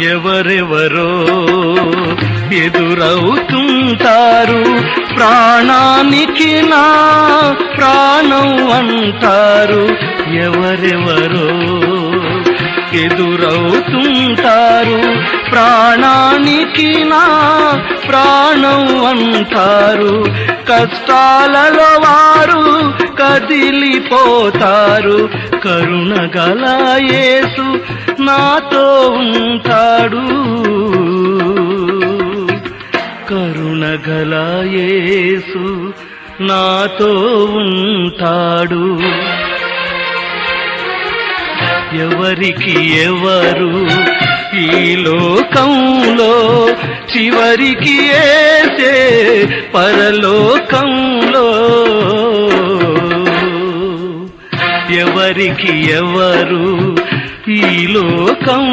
ఎవరెవరో ఎదురవుతుంటారు, ప్రాణానికి నా ప్రాణం అంటారు. ఎవరెవరో ఎదురవుతుంటారు, ప్రాణానికి నా ప్రాణం అంటారు. కష్టాలలో వారు కదిలిపోతారు, కరుణగల యేసు నాతో ఉంటాడు. కరుణగల యేసు నాతో ఉంటాడు. ఎవరికి ఎవరు ఈ లోకంలో, చివరికి యేసే పరలోకంలో. ఎవరికి ఎవరు ఈ లోకం